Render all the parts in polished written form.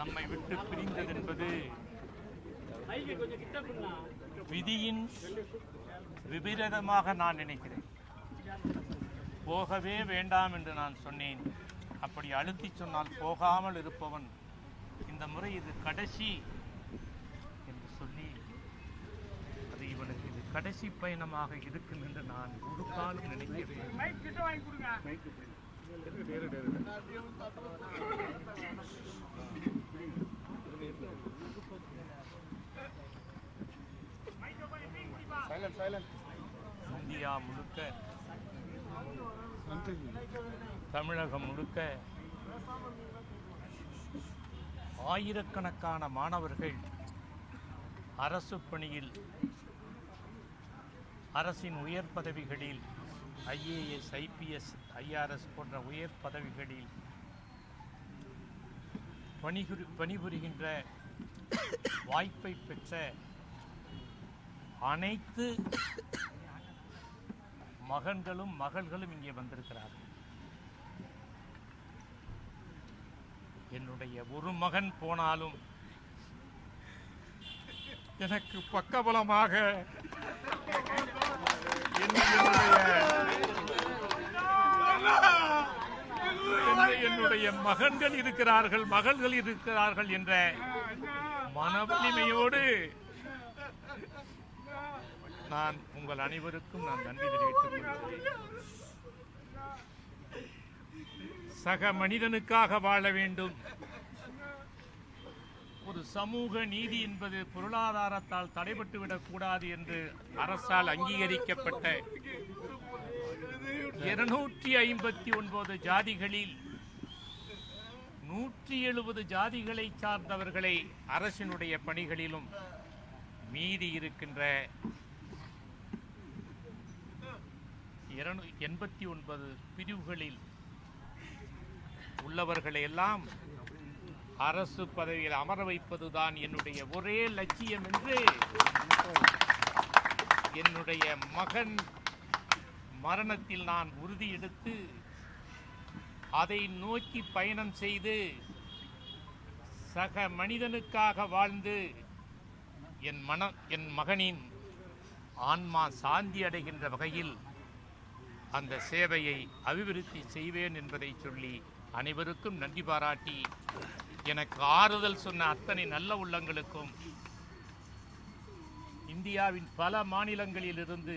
நம்மை விட்டு பிரிந்தது என்பது விதியின் விபரீதமாக நான் நினைக்கிறேன். போகவே வேண்டாம் என்று நான் சொன்னேன். அப்படி அழுத்தி சொன்னால் போகாமல் இருப்பவன் இந்த முறை இது கடைசி என்று சொல்லி அது இவனுக்கு இது கடைசி பயணமாக இருக்கும் என்று நான் ஒரு காலம் நினைக்கிறேன். இந்தியா முழுக்க, தமிழகம் முழுக்க ஆயிரக்கணக்கான மாணவர்கள் அரசு பணியில், அரசின் உயர் பதவிகளில், IAS, IPS, IRS போன்ற உயர் பதவிகளில் பணிபுரிகின்ற வாய்ப்பை பெற்ற அனைத்து மகன்களும் மகள்களும் இங்கே வந்திருக்கிறார்கள். என்னுடைய ஒரு மகன் போனாலும் எனக்கு பக்கபலமாக என்னுடைய மகன்கள் இருக்கிறார்கள், மகள்கள் இருக்கிறார்கள் என்ற மனவலிமையோடு நான் உங்கள் அனைவருக்கும் நான் நன்றி தெரிவித்துக் கொள்கிறேன். சக மனிதனுக்காக வாழ வேண்டும். ஒரு சமூக நீதி என்பது பொருளாதாரத்தால் தடைபட்டுவிடக் கூடாது என்று அரசால் அங்கீகரிக்கப்பட்ட 259 ஜாதிகளில் 170 ஜாதிகளை சார்ந்தவர்களை அரசினுடைய பணிகளிலும் மீதி இருக்கின்ற 89 பிரிவுகளில் உள்ளவர்களை எல்லாம் அரசு பதவியில் அமர வைப்பதுதான் என்னுடைய ஒரே லட்சியம் என்று என்னுடைய மகன் மரணத்தில் நான் உறுதி எடுத்து அதை நோக்கி பயணம் செய்து சக மனிதனுக்காக வாழ்ந்து என் மகனின் ஆன்மா சாந்தி அடைகின்ற வகையில் அந்த சேவையை அபிவிருத்தி செய்வேன் என்பதை சொல்லி அனைவருக்கும் நன்றி பாராட்டி, எனக்கு ஆறுதல் சொன்ன அத்தனை நல்ல உள்ளங்களுக்கும், இந்தியாவின் பல மாநிலங்களிலிருந்து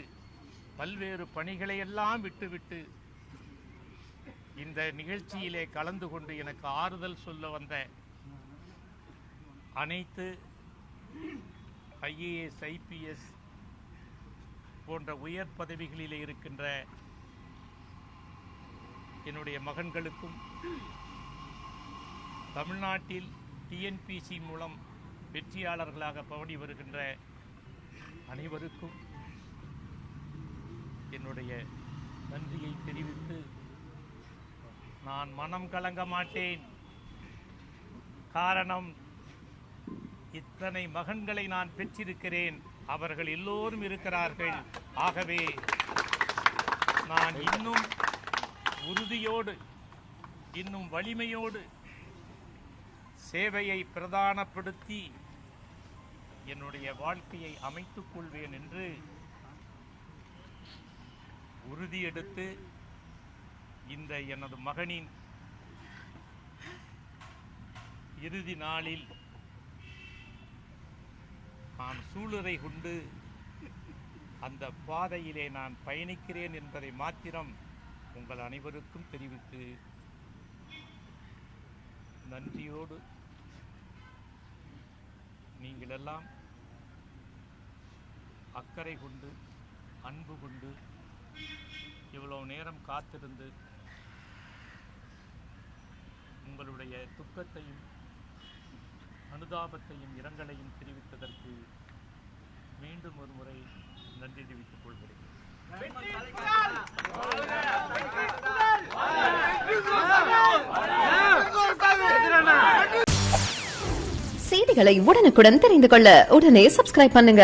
பல்வேறு பணிகளை எல்லாம் விட்டுவிட்டு இந்த நிகழ்ச்சியிலே கலந்து கொண்டு எனக்கு ஆறுதல் சொல்ல வந்த அனைத்து IAS, IPS போன்ற உயர் பதவிகளிலே இருக்கின்ற என்னுடைய மகன்களுக்கும், தமிழ்நாட்டில் TNPC மூலம் வெற்றியாளர்களாக பவனி வருகின்ற அனைவருக்கும் என்னுடைய நன்றியை தெரிவித்து, நான் மனம் கலங்க மாட்டேன். காரணம், இத்தனை மகன்களை நான் பெற்றிருக்கிறேன், அவர்கள் எல்லோரும் இருக்கிறார்கள். ஆகவே நான் இன்னும் உறுதியோடு, இன்னும் வலிமையோடு சேவையை பிரதானப்படுத்தி என்னுடைய வாழ்க்கையை அமைத்துக் கொள்வேன் என்று உறுதியெடுத்து இந்த எனது மகனின் இறுதி நாளில் நான் சூளுரை கொண்டு அந்த பாதையிலே நான் பயணிக்கிறேன் என்பதை மாத்திரம் உங்கள் அனைவருக்கும் தெரிவித்து நன்றியோடு, நீங்களெல்லாம் அக்கறை கொண்டு அன்பு கொண்டு இவ்வளவு நேரம் காத்திருந்து உங்களுடைய துக்கத்தையும் அனுதாபத்தையும் இரங்கலையும் தெரிவித்ததற்கு மீண்டும் ஒரு முறை நன்றி தெரிவித்துக் கொள்கிறேன். செய்திகளை உடனுக்குடன் தெரிந்து கொள்ள உடனே சப்ஸ்கிரைப் பண்ணுங்க.